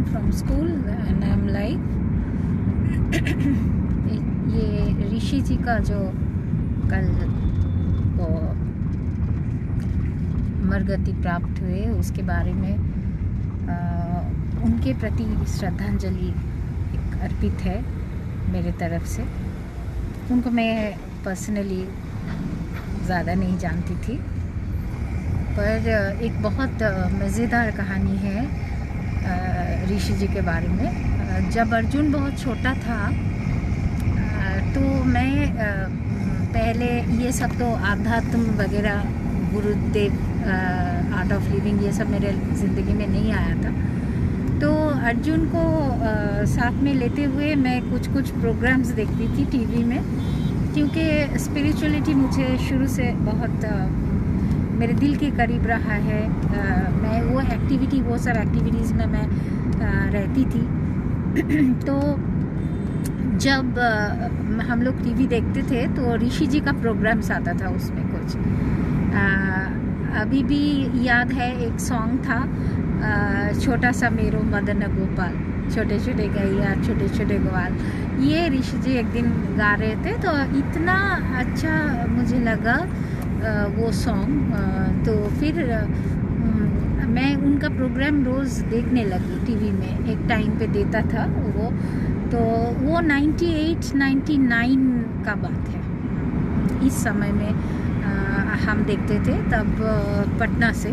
from school and I'm live. ये ऋषि जी का जो कल वो मरगति प्राप्त हुए उसके बारे में उनके प्रति श्रद्धांजलि एक अर्पित है मेरे तरफ से। उनको मैं पर्सनली ज़्यादा नहीं जानती थी, पर एक बहुत मज़ेदार कहानी है ऋषि जी के बारे में। जब अर्जुन बहुत छोटा था तो मैं पहले ये सब तो आध्यात्म वगैरह, गुरुदेव, आर्ट ऑफ लिविंग, ये सब मेरे ज़िंदगी में नहीं आया था। तो अर्जुन को साथ में लेते हुए मैं कुछ प्रोग्राम्स देखती थी टीवी में, क्योंकि स्पिरिचुअलिटी मुझे शुरू से बहुत मेरे दिल के करीब रहा है। मैं वो सब एक्टिविटीज़ में मैं रहती थी। तो जब हम लोग टीवी देखते थे तो ऋषि जी का प्रोग्राम्स आता था उसमें कुछ। अभी भी याद है एक सॉन्ग था, छोटा सा मेरो मदन गोपाल, छोटे छोटे गैया छोटे छोटे ग्वाल। ये ऋषि जी एक दिन गा रहे थे तो इतना अच्छा मुझे लगा वो सॉन्ग। तो फिर मैं उनका प्रोग्राम रोज़ देखने लगी टीवी में, एक टाइम पे देता था वो। तो वो 98-99 का बात है। इस समय में हम देखते थे तब पटना से,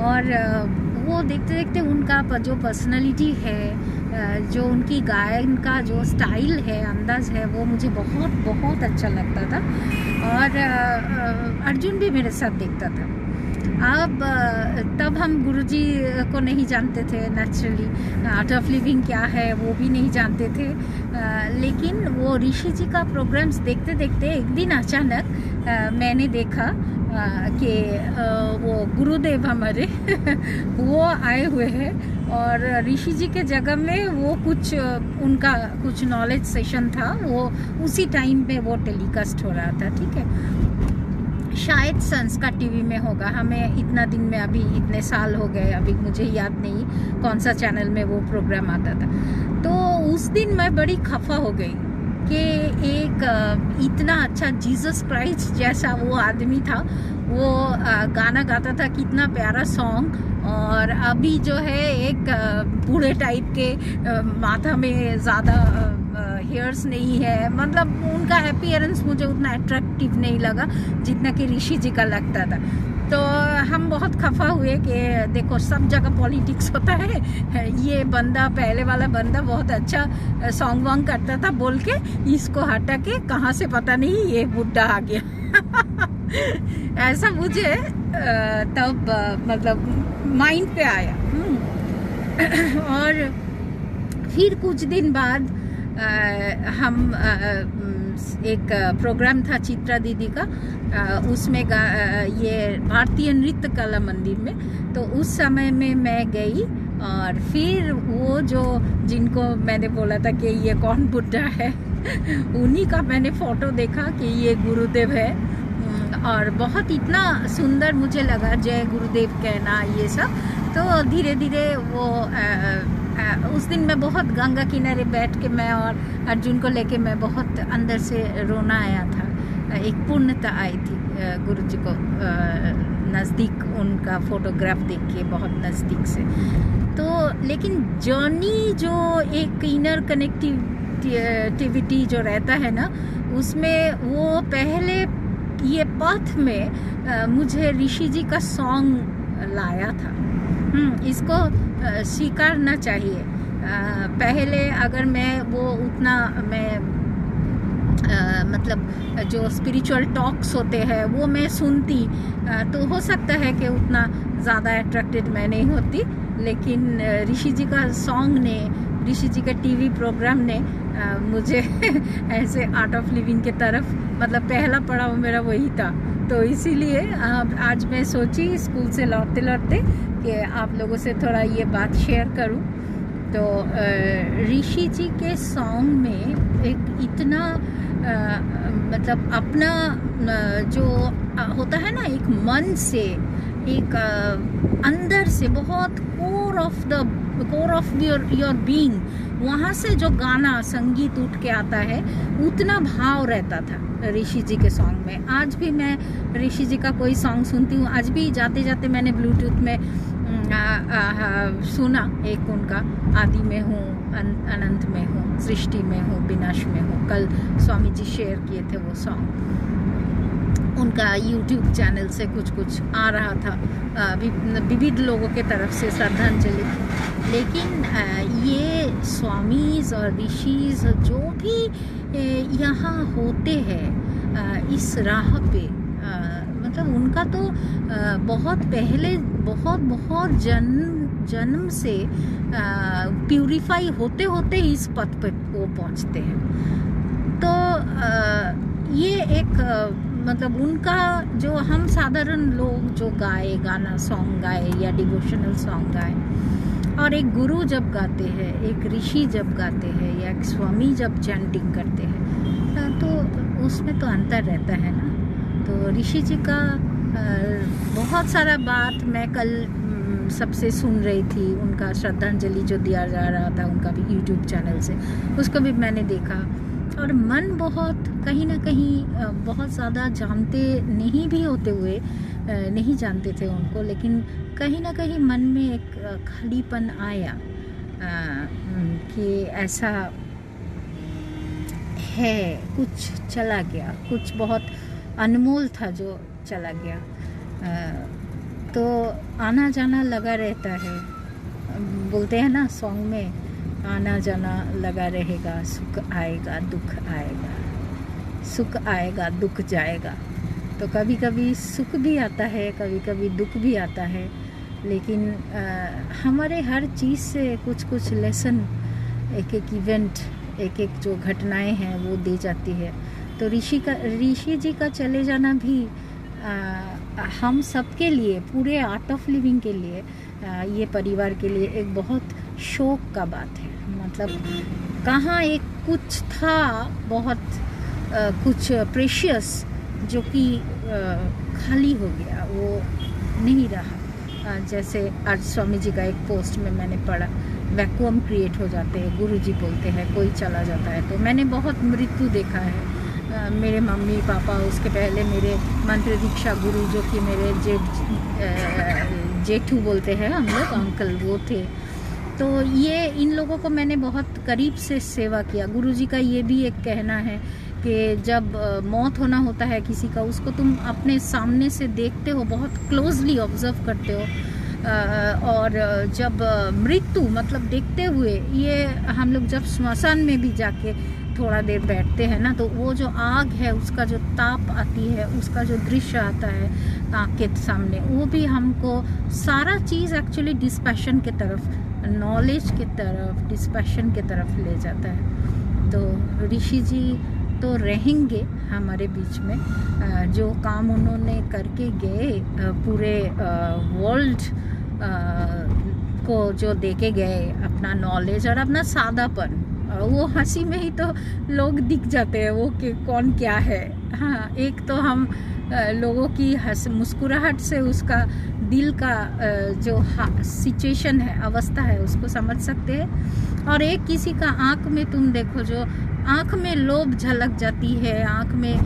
और वो देखते देखते उनका जो पर्सनालिटी है, जो उनकी गायन का जो स्टाइल है, अंदाज़ है, वो मुझे बहुत बहुत अच्छा लगता था। और अर्जुन भी मेरे साथ देखता था। अब तब हम गुरुजी को नहीं जानते थे, नेचुरली आर्ट ऑफ लिविंग क्या है वो भी नहीं जानते थे। लेकिन वो ऋषि जी का प्रोग्राम्स देखते देखते एक दिन अचानक मैंने देखा कि वो गुरुदेव हमारे वो आए हुए हैं, और ऋषि जी के जगह में वो उनका कुछ नॉलेज सेशन था, वो उसी टाइम पे वो टेलीकास्ट हो रहा था। ठीक है, शायद संस्कार टीवी में होगा, हमें इतना दिन में अभी इतने साल हो गए, अभी मुझे याद नहीं कौन सा चैनल में वो प्रोग्राम आता था। तो उस दिन मैं बड़ी खफा हो गई कि एक इतना अच्छा जीसस क्राइस्ट जैसा वो आदमी था, वो गाना गाता था, कितना प्यारा सॉन्ग। और अभी जो है एक बूढ़े टाइप के, माथा में ज़्यादा हेयर्स नहीं है, मतलब उनका अपीयरेंस मुझे उतना अट्रैक्टिव नहीं लगा जितना कि ऋषि जी का लगता था। तो हम बहुत खफा हुए कि देखो सब जगह पॉलिटिक्स होता है, ये बंदा, पहले वाला बंदा बहुत अच्छा सॉन्ग वॉन्ग करता था बोल के इसको हटा के कहाँ से पता नहीं ये बुड्ढा आ गया ऐसा मुझे तब मतलब माइंड पे आया। और फिर कुछ दिन बाद हम एक प्रोग्राम था चित्रा दीदी का, उसमें ये भारतीय नृत्य कला मंदिर में। तो उस समय में मैं गई, और फिर वो जो जिनको मैंने बोला था कि ये कौन बुड्ढा है उन्हीं का मैंने फ़ोटो देखा कि ये गुरुदेव है। और बहुत इतना सुंदर मुझे लगा, जय गुरुदेव कहना ये सब। तो धीरे धीरे वो उस दिन मैं बहुत गंगा किनारे बैठ के मैं और अर्जुन को लेके मैं बहुत अंदर से रोना आया था। एक पूर्णता आई थी गुरुजी को नज़दीक, उनका फोटोग्राफ देख के बहुत नज़दीक से। तो लेकिन जर्नी जो एक इनर कनेक्टिविटी जो रहता है ना, उसमें वो पहले ये पथ में मुझे ऋषि जी का सॉन्ग लाया था। इसको स्वीकारना चाहिए। पहले अगर मैं वो उतना मतलब जो स्पिरिचुअल टॉक्स होते हैं वो मैं सुनती तो हो सकता है कि उतना ज़्यादा अट्रैक्टेड मैं नहीं होती। लेकिन ऋषि जी का सॉन्ग ने, ऋषि जी का टीवी प्रोग्राम ने मुझे ऐसे आर्ट ऑफ लिविंग के तरफ, मतलब पहला पड़ाव मेरा वही था। तो इसीलिए आज मैं सोची स्कूल से लौटते लौटते कि आप लोगों से थोड़ा ये बात शेयर करूं। तो ऋषि जी के सॉन्ग में एक इतना मतलब अपना जो होता है ना, एक मन से, एक अंदर से बहुत core of the core of your being, वहाँ से जो गाना संगीत उठ के आता है उतना भाव रहता था ऋषि जी के सॉन्ग में। आज भी मैं ऋषि जी का कोई सॉन्ग सुनती हूँ, आज भी जाते जाते मैंने ब्लूटूथ में सुना एक उनका, आदि में हूँ, अनंत में हूँ, सृष्टि में हूँ, विनाश में हूँ। कल स्वामी जी शेयर किए थे वो सॉन्ग, उनका यूट्यूब चैनल से कुछ आ रहा था विविध लोगों के तरफ से श्रद्धांजलि। लेकिन ये स्वामीज और ऋषिज जो भी यहाँ होते हैं इस राह पे, मतलब उनका तो बहुत पहले बहुत जन्म से प्यूरिफाई होते होते इस पथ पे वो पहुँचते हैं। तो ये एक मतलब उनका जो हम साधारण लोग जो गाना सॉन्ग गाए या डिवोशनल सॉन्ग गाए, और एक गुरु जब गाते हैं, एक ऋषि जब गाते हैं, या एक स्वामी जब चैंटिंग करते हैं, तो उसमें तो अंतर रहता है ना। तो ऋषि जी का बहुत सारा बात मैं कल सबसे सुन रही थी, उनका श्रद्धांजलि जो दिया जा रहा था उनका भी यूट्यूब चैनल से, उसको भी मैंने देखा। और मन बहुत कहीं ना कहीं बहुत ज़्यादा जानते नहीं भी होते हुए, नहीं जानते थे उनको, लेकिन कहीं ना कहीं मन में एक खालीपन आया कि ऐसा है, कुछ चला गया, कुछ बहुत अनमोल था जो चला गया। तो आना जाना लगा रहता है, बोलते हैं ना सॉन्ग में, आना जाना लगा रहेगा, सुख आएगा दुख आएगा, सुख आएगा दुख जाएगा। तो कभी कभी सुख भी आता है, कभी कभी दुख भी आता है, लेकिन हमारे हर चीज़ से कुछ लेसन, एक एक इवेंट, एक एक जो घटनाएं हैं वो दे जाती है। तो ऋषि जी का चले जाना भी हम सब के लिए, पूरे आर्ट ऑफ लिविंग के लिए, ये परिवार के लिए एक बहुत शोक का बात है। मतलब कहाँ एक कुछ था बहुत कुछ प्रेशियस जो कि खाली हो गया, वो नहीं रहा। जैसे आज स्वामी जी का एक पोस्ट में मैंने पढ़ा, वैक्यूम क्रिएट हो जाते हैं, गुरु जी बोलते हैं, कोई चला जाता है। तो मैंने बहुत मृत्यु देखा है, मेरे मम्मी पापा, उसके पहले मेरे मंत्र दीक्षा गुरु जो कि मेरे जेठू बोलते हैं हम लोग, अंकल, वो थे। तो ये इन लोगों को मैंने बहुत करीब से सेवा किया। गुरु जी का ये भी एक कहना है कि जब मौत होना होता है किसी का, उसको तुम अपने सामने से देखते हो, बहुत क्लोजली ऑब्जर्व करते हो, और जब मृत्यु मतलब देखते हुए, ये हम लोग जब श्मशान में भी जाके थोड़ा देर बैठते हैं ना, तो वो जो आग है उसका जो ताप आती है, उसका जो दृश्य आता है आँख के सामने, वो भी हमको सारा चीज़ एक्चुअली डिस्पैशन के तरफ, नॉलेज के तरफ, डिस्पैशन के तरफ ले जाता है। तो ऋषि जी तो रहेंगे हमारे बीच में, जो काम उन्होंने करके गए, पूरे वर्ल्ड को जो देके गए, अपना नॉलेज और अपना सादापन, वो हंसी में ही तो लोग दिख जाते हैं वो कि कौन क्या है। हाँ, एक तो हम लोगों की मुस्कुराहट से उसका दिल का जो सिचुएशन है, अवस्था है, उसको समझ सकते हैं। और एक किसी का आँख में तुम देखो, जो आँख में लोभ झलक जाती है, आँख में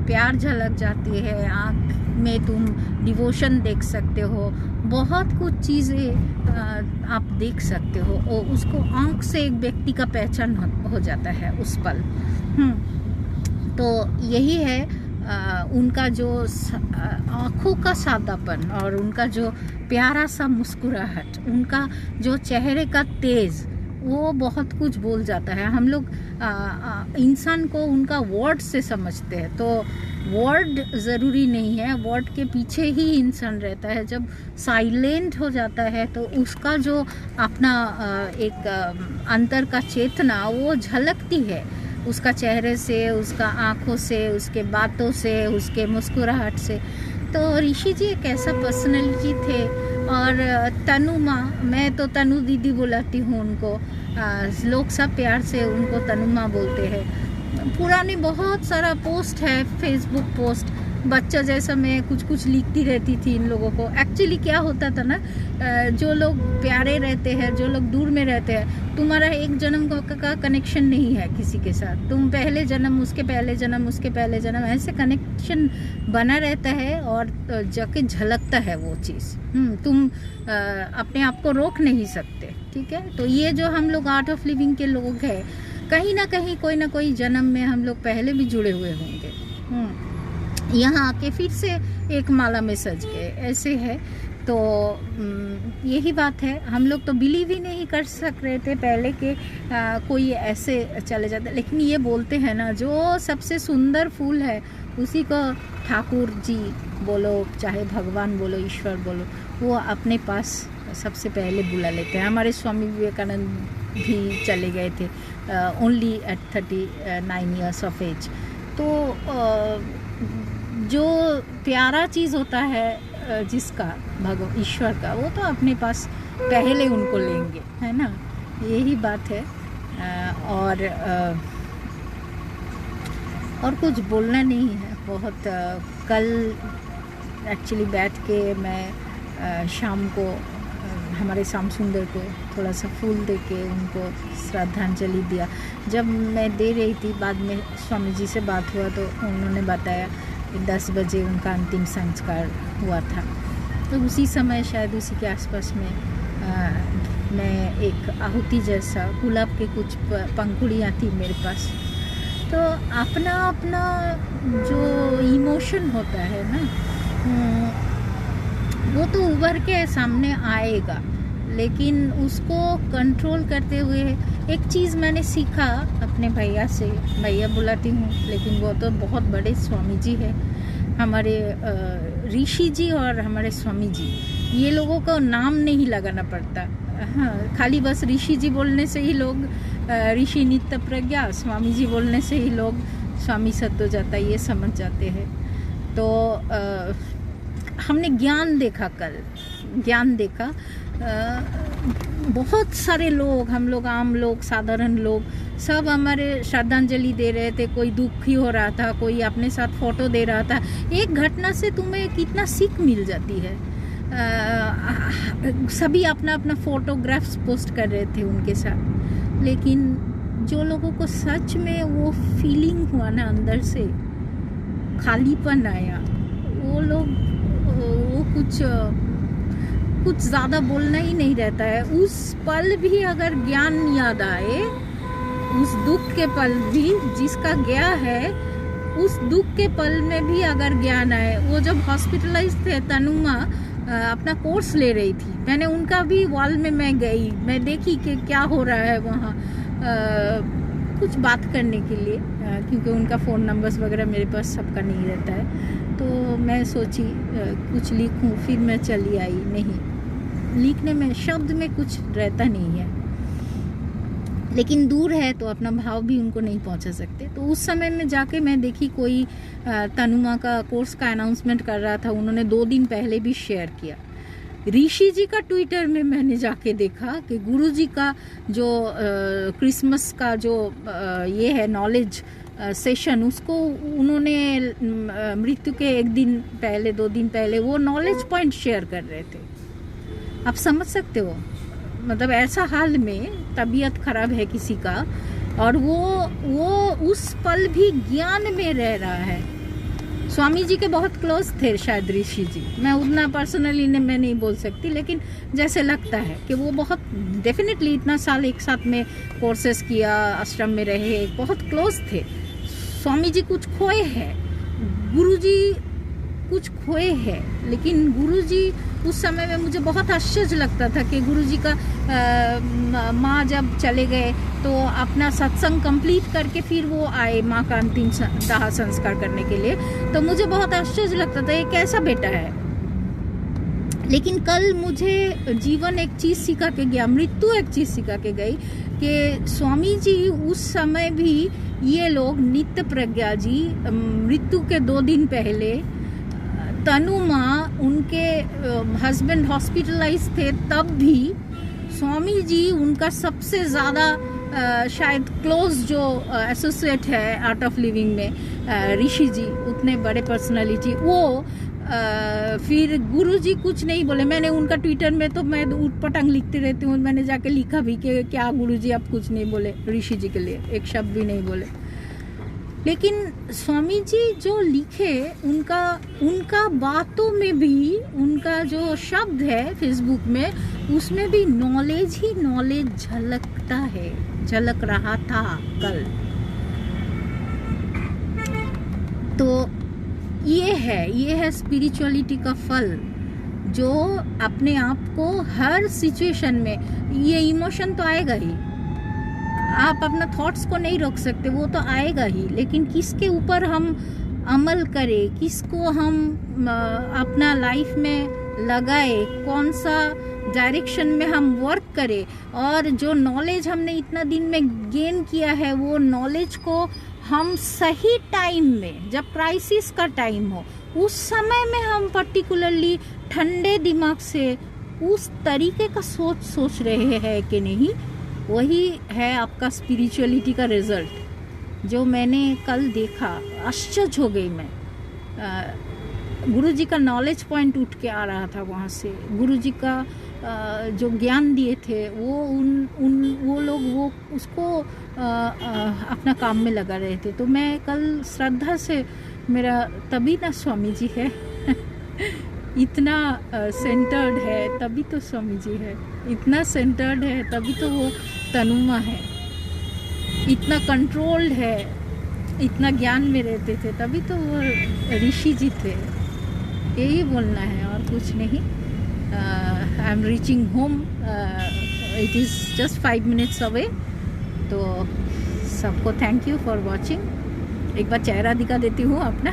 प्यार झलक जाती है, आँख में तुम डिवोशन देख सकते हो, बहुत कुछ चीज़ें आप देख सकते हो, और उसको आँख से एक व्यक्ति का पहचान हो जाता है उस पल। तो यही है उनका जो आँखों का सादापन और उनका जो प्यारा सा मुस्कुराहट, उनका जो चेहरे का तेज़, वो बहुत कुछ बोल जाता है। हम लोग इंसान को उनका वर्ड से समझते हैं, तो वर्ड ज़रूरी नहीं है, वर्ड के पीछे ही इंसान रहता है। जब साइलेंट हो जाता है तो उसका जो अपना एक अंतर का चेतना वो झलकती है, उसका चेहरे से, उसका आँखों से, उसके बातों से, उसके मुस्कुराहट से। तो ऋषि जी एक ऐसा पर्सनैलिटी थे। और तनु माँ, मैं तो तनु दीदी बुलाती हूँ उनको, लोग सब प्यार से उनको तनु माँ बोलते हैं। पुराने बहुत सारा पोस्ट है, फेसबुक पोस्ट, बच्चा जैसा मैं कुछ कुछ लिखती रहती थी इन लोगों को। एक्चुअली क्या होता था ना, जो लोग प्यारे रहते हैं, जो लोग दूर में रहते हैं, तुम्हारा एक जन्म का कनेक्शन नहीं है किसी के साथ। तुम पहले जन्म, उसके पहले जन्म, उसके पहले जन्म, ऐसे कनेक्शन बना रहता है और जाके झलकता है वो चीज़। तुम अपने आप को रोक नहीं सकते, ठीक है। तो ये जो हम लोग आर्ट ऑफ लिविंग के लोग हैं, कहीं ना कहीं कोई ना कोई जन्म में हम लोग पहले भी जुड़े हुए होंगे। यहाँ आके फिर से एक माला में सज गए, ऐसे है। तो यही बात है। हम लोग तो बिलीव ही नहीं कर सक रहे थे पहले के कोई ऐसे चले जाते, लेकिन ये बोलते हैं ना, जो सबसे सुंदर फूल है उसी को ठाकुर जी बोलो, चाहे भगवान बोलो, ईश्वर बोलो, वो अपने पास सबसे पहले बुला लेते हैं। हमारे स्वामी विवेकानंद भी चले गए थे only at 39 years of age. तो जो प्यारा चीज़ होता है जिसका भगवान ईश्वर का, वो तो अपने पास पहले उनको लेंगे, है ना। यही बात है। और कुछ बोलना नहीं है बहुत। कल एक्चुअली बैठ के मैं शाम को हमारे श्याम सुंदर को थोड़ा सा फूल दे के उनको श्रद्धांजलि दिया। जब मैं दे रही थी, बाद में स्वामी जी से बात हुआ तो उन्होंने बताया कि 10 बजे उनका अंतिम संस्कार हुआ था। तो उसी समय, शायद उसी के आसपास में मैं एक आहुति जैसा, गुलाब के कुछ पंखुड़ियाँ थी मेरे पास। तो अपना अपना जो इमोशन होता है ना, वो तो उभर के सामने आएगा, लेकिन उसको कंट्रोल करते हुए एक चीज़ मैंने सीखा अपने भैया से। भैया बुलाती हूँ, लेकिन वो तो बहुत बड़े स्वामी जी है, हमारे ऋषि जी और हमारे स्वामी जी। ये लोगों को नाम नहीं लगाना पड़ता। हाँ, खाली बस ऋषि जी बोलने से ही लोग ऋषि नित्य प्रज्ञा, स्वामी जी बोलने से ही लोग स्वामी सत्य जाता, ये समझ जाते हैं। तो हमने ज्ञान देखा, कल ज्ञान देखा। बहुत सारे लोग, हम लोग आम लोग, साधारण लोग, सब हमारे श्रद्धांजलि दे रहे थे। कोई दुखी हो रहा था, कोई अपने साथ फोटो दे रहा था। एक घटना से तुम्हें कितना सीख मिल जाती है। सभी अपना अपना फोटोग्राफ्स पोस्ट कर रहे थे उनके साथ, लेकिन जो लोगों को सच में वो फीलिंग हुआ ना, अंदर से खालीपन आया, वो लोग वो कुछ ज़्यादा बोलना ही नहीं रहता है। उस पल भी अगर ज्ञान याद आए, उस दुख के पल भी जिसका गया है, उस दुख के पल में भी अगर ज्ञान आए। वो जब हॉस्पिटलाइज थे, तनुमा अपना कोर्स ले रही थी, मैंने उनका भी वॉल में मैं गई, मैं देखी कि क्या हो रहा है वहाँ, कुछ बात करने के लिए, क्योंकि उनका फ़ोन नंबर्स वगैरह मेरे पास सबका नहीं रहता है। तो मैं सोची कुछ लिखूं, फिर मैं चली आई। नहीं, लिखने में, शब्द में कुछ रहता नहीं है, लेकिन दूर है तो अपना भाव भी उनको नहीं पहुंचा सकते। तो उस समय में जाके मैं देखी, कोई तनुमा का कोर्स का अनाउंसमेंट कर रहा था, उन्होंने 2 दिन पहले भी शेयर किया। ऋषि जी का ट्विटर में मैंने जाके देखा कि गुरु जी का जो क्रिसमस का जो ये है नॉलेज सेशन, उसको उन्होंने मृत्यु के 1 दिन पहले, 2 दिन पहले वो नॉलेज पॉइंट शेयर कर रहे थे। आप समझ सकते हो, मतलब ऐसा हाल में तबीयत खराब है किसी का, और वो उस पल भी ज्ञान में रह रहा है। स्वामी जी के बहुत क्लोज थे शायद ऋषि जी, मैं उतना पर्सनली मैं नहीं बोल सकती, लेकिन जैसे लगता है कि वो बहुत डेफिनेटली इतना साल एक साथ में कोर्सेस किया, आश्रम में रहे, बहुत क्लोज थे। स्वामी जी कुछ खोए हैं, गुरु जी कुछ खोए हैं, लेकिन गुरु जी उस समय में मुझे बहुत आश्चर्य लगता था कि गुरु जी का माँ जब चले गए तो अपना सत्संग कंप्लीट करके फिर वो आए माँ का अंतिम दाह संस्कार करने के लिए। तो मुझे बहुत आश्चर्य लगता था, ये कैसा बेटा है। लेकिन कल मुझे जीवन एक चीज़ सिखा के गया, मृत्यु एक चीज़ सिखा के गई कि स्वामी जी उस समय भी, ये लोग नित्य प्रज्ञा जी मृत्यु के 2 दिन पहले, तनु माँ उनके हस्बैंड हॉस्पिटलाइज थे, तब भी स्वामी जी उनका सबसे ज़्यादा शायद क्लोज जो एसोसिएट है आर्ट ऑफ लिविंग में, ऋषि जी उतने बड़े पर्सनालिटी, वो फिर गुरु जी कुछ नहीं बोले। मैंने उनका ट्विटर में तो मैं ऊट पटांग लिखती रहती हूँ, मैंने जाके लिखा भी कि क्या गुरु जी आप कुछ नहीं बोले ऋषि जी के लिए, एक शब्द भी नहीं बोले। लेकिन स्वामी जी जो लिखे, उनका बातों में भी, उनका जो शब्द है फेसबुक में, उसमें भी नॉलेज ही नॉलेज झलकता है, झलक रहा था कल। तो ये है स्पिरिचुअलिटी का फल, जो अपने आप को हर सिचुएशन में, ये इमोशन तो आएगा ही, आप अपना थॉट्स को नहीं रोक सकते, वो तो आएगा ही, लेकिन किसके ऊपर हम अमल करें, किसको हम अपना लाइफ में लगाए, कौन सा डायरेक्शन में हम वर्क करें, और जो नॉलेज हमने इतना दिन में गेन किया है, वो नॉलेज को हम सही टाइम में, जब क्राइसिस का टाइम हो, उस समय में हम पर्टिकुलरली ठंडे दिमाग से उस तरीके का सोच रहे हैं कि नहीं, वही है आपका स्पिरिचुअलिटी का रिजल्ट। जो मैंने कल देखा, आश्चर्य हो गई मैं। गुरुजी का नॉलेज पॉइंट उठ के आ रहा था वहाँ से, गुरुजी का जो ज्ञान दिए थे, वो लोग वो उसको अपना काम में लगा रहे थे। तो मैं कल श्रद्धा से, मेरा तभी ना स्वामी जी है इतना सेंटर्ड है तभी तो स्वामी जी है, इतना सेंटर्ड है तभी तो वो तनुमा है, इतना कंट्रोल्ड है, इतना ज्ञान में रहते थे तभी तो वो ऋषि जी थे। यही बोलना है और कुछ नहीं। I am reaching home, it is just 5 minutes away. तो सबको थैंक यू फॉर वॉचिंग। एक बार चेहरा दिखा देती हूँ अपना